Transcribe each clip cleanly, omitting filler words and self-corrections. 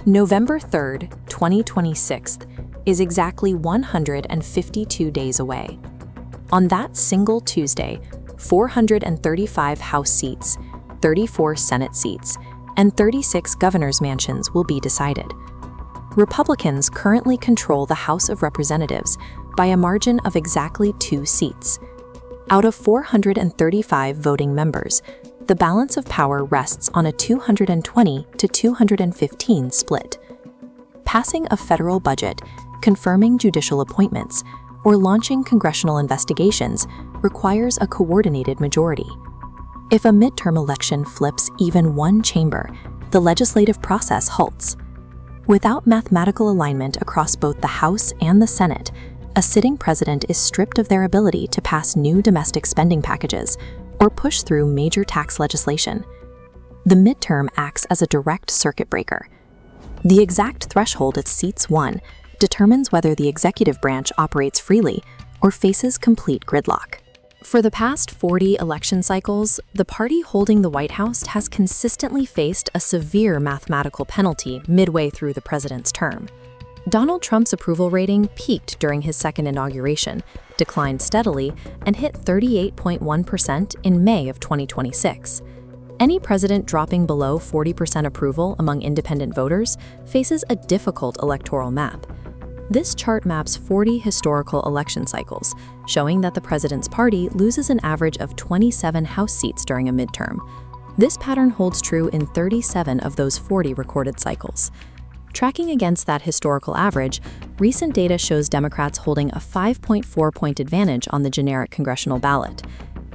November 3rd, 2026 is exactly 152 days away. On that single Tuesday, 435 House seats, 34 Senate seats, and 36 governor's mansions will be decided. Republicans currently control the House of Representatives by a margin of exactly 2 seats. Out of 435 voting members, the balance of power rests on a 220 to 215 split. Passing a federal budget, confirming judicial appointments, or launching congressional investigations requires a coordinated majority. If a midterm election flips even one chamber, the legislative process halts. Without mathematical alignment across both the House and the Senate, a sitting president is stripped of their ability to pass new domestic spending packages or push through major tax legislation. The midterm acts as a direct circuit breaker. The exact threshold at seats won determines whether the executive branch operates freely or faces complete gridlock. For the past 40 election cycles, the party holding the White House has consistently faced a severe mathematical penalty midway through the president's term. Donald Trump's approval rating peaked during his second inauguration, declined steadily, and hit 38.1% in May of 2026. Any president dropping below 40% approval among independent voters faces a difficult electoral map. This chart maps 40 historical election cycles, showing that the president's party loses an average of 27 House seats during a midterm. This pattern holds true in 37 of those 40 recorded cycles. Tracking against that historical average, recent data shows Democrats holding a 5.4-point advantage on the generic congressional ballot.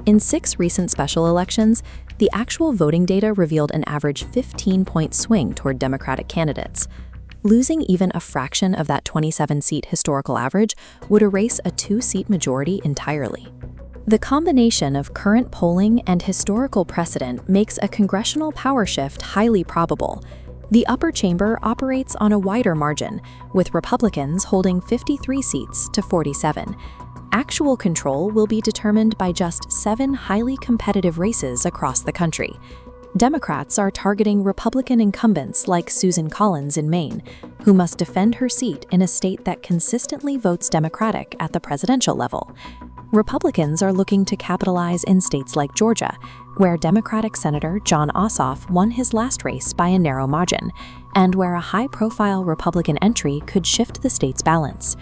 In 6 recent special elections, the actual voting data revealed an average 15-point swing toward Democratic candidates. Losing even a fraction of that 27-seat historical average would erase a 2-seat majority entirely. The combination of current polling and historical precedent makes a congressional power shift highly probable. The upper chamber operates on a wider margin, with Republicans holding 53 seats to 47. Actual control will be determined by just 7 highly competitive races across the country. Democrats are targeting Republican incumbents like Susan Collins in Maine, who must defend her seat in a state that consistently votes Democratic at the presidential level. Republicans are looking to capitalize in states like Georgia, where Democratic Senator Jon Ossoff won his last race by a narrow margin, and where a high-profile Republican entry could shift the state's balance.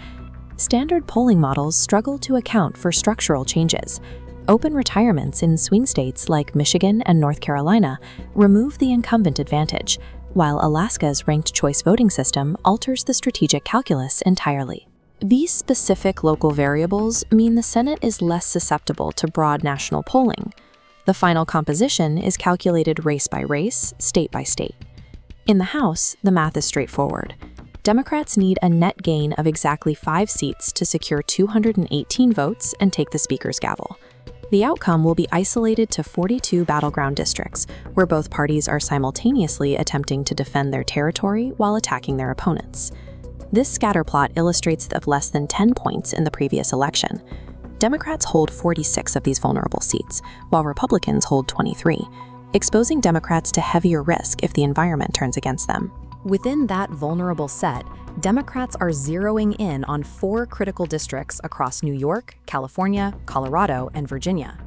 Standard polling models struggle to account for structural changes. Open retirements in swing states like Michigan and North Carolina remove the incumbent advantage, while Alaska's ranked choice voting system alters the strategic calculus entirely. These specific local variables mean the Senate is less susceptible to broad national polling. The final composition is calculated race by race, state by state. In the House, the math is straightforward. Democrats need a net gain of exactly 5 seats to secure 218 votes and take the Speaker's gavel. The outcome will be isolated to 42 battleground districts, where both parties are simultaneously attempting to defend their territory while attacking their opponents. This scatterplot illustrates of less than 10 points in the previous election. Democrats hold 46 of these vulnerable seats, while Republicans hold 23, exposing Democrats to heavier risk if the environment turns against them. Within that vulnerable set, Democrats are zeroing in on 4 critical districts across New York, California, Colorado, and Virginia.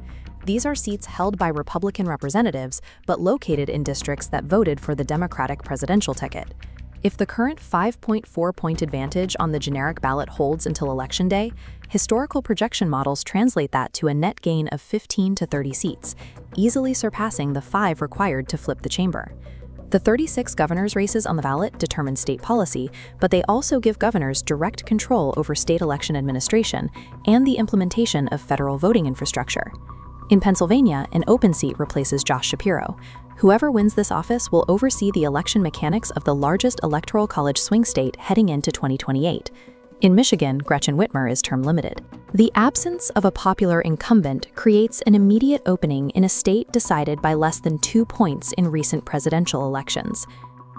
These are seats held by Republican representatives, but located in districts that voted for the Democratic presidential ticket. If the current 5.4-point advantage on the generic ballot holds until Election Day, historical projection models translate that to a net gain of 15 to 30 seats, easily surpassing the 5 required to flip the chamber. The 36 governor's races on the ballot determine state policy, but they also give governors direct control over state election administration and the implementation of federal voting infrastructure. In Pennsylvania, an open seat replaces Josh Shapiro. Whoever wins this office will oversee the election mechanics of the largest electoral college swing state heading into 2028. In Michigan, Gretchen Whitmer is term limited. The absence of a popular incumbent creates an immediate opening in a state decided by less than 2 points in recent presidential elections.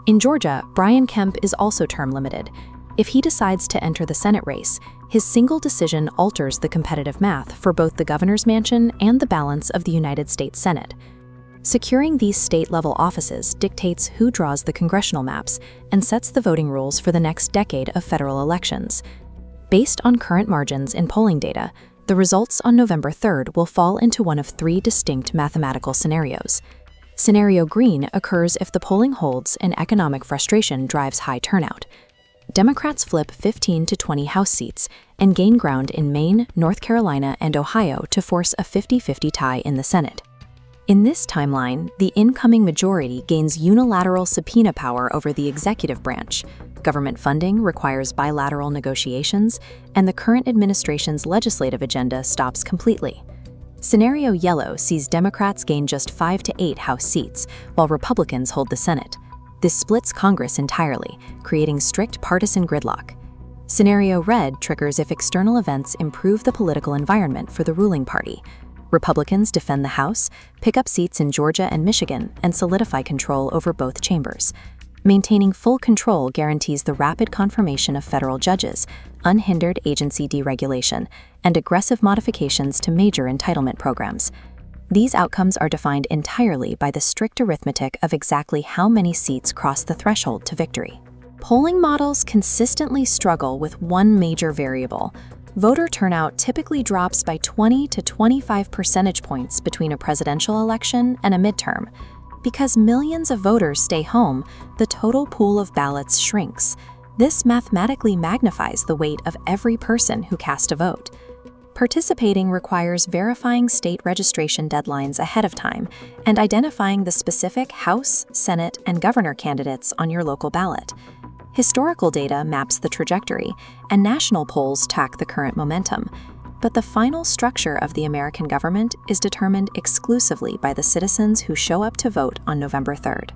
In Georgia, Brian Kemp is also term limited. If he decides to enter the Senate race, his single decision alters the competitive math for both the governor's mansion and the balance of the United States Senate. Securing these state-level offices dictates who draws the congressional maps and sets the voting rules for the next decade of federal elections. Based on current margins in polling data, the results on November 3rd will fall into one of three distinct mathematical scenarios. Scenario green occurs if the polling holds and economic frustration drives high turnout. Democrats flip 15 to 20 House seats and gain ground in Maine, North Carolina, and Ohio to force a 50-50 tie in the Senate. In this timeline, the incoming majority gains unilateral subpoena power over the executive branch. Government funding requires bilateral negotiations, and the current administration's legislative agenda stops completely. Scenario yellow sees Democrats gain just 5 to 8 House seats, while Republicans hold the Senate. This splits Congress entirely, creating strict partisan gridlock. Scenario red triggers if external events improve the political environment for the ruling party. Republicans defend the House, pick up seats in Georgia and Michigan, and solidify control over both chambers. Maintaining full control guarantees the rapid confirmation of federal judges, unhindered agency deregulation, and aggressive modifications to major entitlement programs. These outcomes are defined entirely by the strict arithmetic of exactly how many seats cross the threshold to victory. Polling models consistently struggle with one major variable. Voter turnout typically drops by 20 to 25 percentage points between a presidential election and a midterm. Because millions of voters stay home, the total pool of ballots shrinks. This mathematically magnifies the weight of every person who cast a vote. Participating requires verifying state registration deadlines ahead of time and identifying the specific House, Senate, and governor candidates on your local ballot. Historical data maps the trajectory, and national polls track the current momentum. But the final structure of the American government is determined exclusively by the citizens who show up to vote on November 3rd.